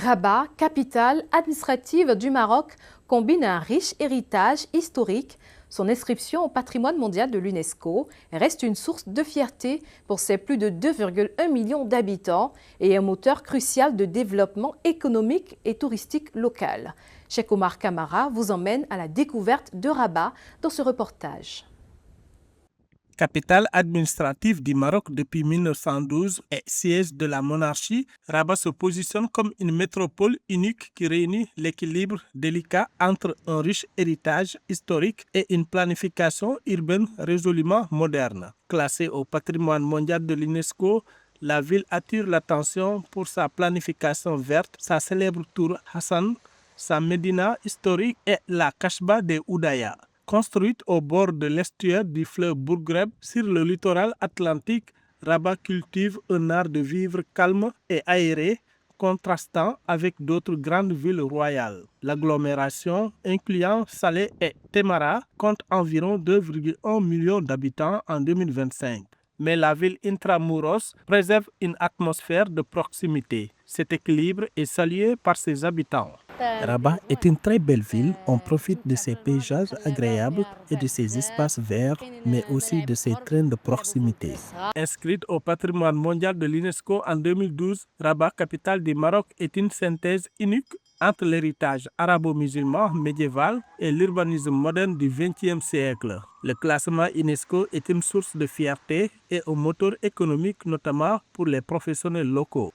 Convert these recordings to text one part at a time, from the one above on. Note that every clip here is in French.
Rabat, capitale administrative du Maroc, combine un riche héritage historique. Son inscription au patrimoine mondial de l'UNESCO reste une source de fierté pour ses plus de 2,1 millions d'habitants et un moteur crucial de développement économique et touristique local. Cheikh Omar Kamara vous emmène à la découverte de Rabat dans ce reportage. Capitale administrative du Maroc depuis 1912 et siège de la monarchie, Rabat se positionne comme une métropole unique qui réunit l'équilibre délicat entre un riche héritage historique et une planification urbaine résolument moderne. Classée au patrimoine mondial de l'UNESCO, la ville attire l'attention pour sa planification verte, sa célèbre tour Hassan, sa médina historique et la Kashba des Oudaya. Construite au bord de l'estuaire du fleuve Bourgueb sur le littoral atlantique, Rabat cultive un art de vivre calme et aéré, contrastant avec d'autres grandes villes royales. L'agglomération, incluant Salé et Temara, compte environ 2,1 millions d'habitants en 2025. Mais la ville intramuros préserve une atmosphère de proximité. Cet équilibre est salué par ses habitants. Rabat est une très belle ville. On profite de ses paysages agréables et de ses espaces verts, mais aussi de ses trains de proximité. Inscrite au patrimoine mondial de l'UNESCO en 2012, Rabat, capitale du Maroc, est une synthèse unique entre l'héritage arabo-musulman médiéval et l'urbanisme moderne du XXe siècle. Le classement UNESCO est une source de fierté et un moteur économique, notamment pour les professionnels locaux.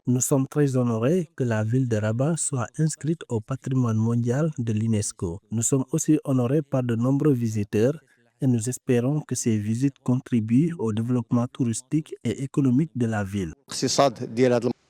Nous sommes très honorés que la ville de Rabat soit inscrite au patrimoine mondial de l'UNESCO. Nous sommes aussi honorés par de nombreux visiteurs et nous espérons que ces visites contribuent au développement touristique et économique de la ville.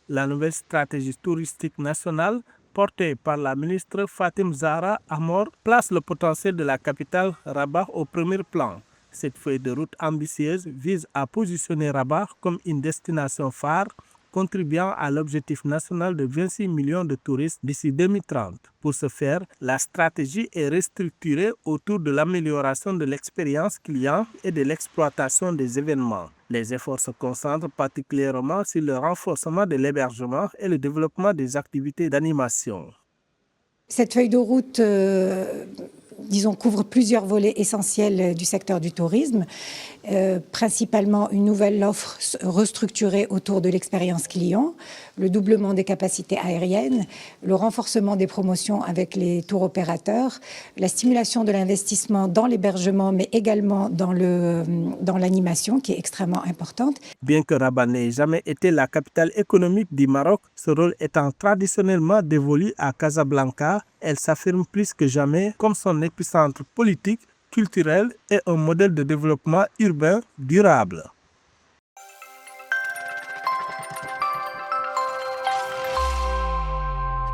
La nouvelle stratégie touristique nationale portée par la ministre Fatim Zahra Ahmor place le potentiel de la capitale Rabat au premier plan. Cette feuille de route ambitieuse vise à positionner Rabat comme une destination phare, contribuant à l'objectif national de 26 millions de touristes d'ici 2030. Pour ce faire, la stratégie est restructurée autour de l'amélioration de l'expérience client et de l'exploitation des événements. Les efforts se concentrent particulièrement sur le renforcement de l'hébergement et le développement des activités d'animation. Cette feuille de route couvre plusieurs volets essentiels du secteur du tourisme, principalement une nouvelle offre restructurée autour de l'expérience client, le doublement des capacités aériennes, le renforcement des promotions avec les tours opérateurs, la stimulation de l'investissement dans l'hébergement, mais également dans l'animation, qui est extrêmement importante. Bien que Rabat n'ait jamais été la capitale économique du Maroc, ce rôle étant traditionnellement dévolu à Casablanca, elle s'affirme plus que jamais comme son épicentre politique, culturel et un modèle de développement urbain durable.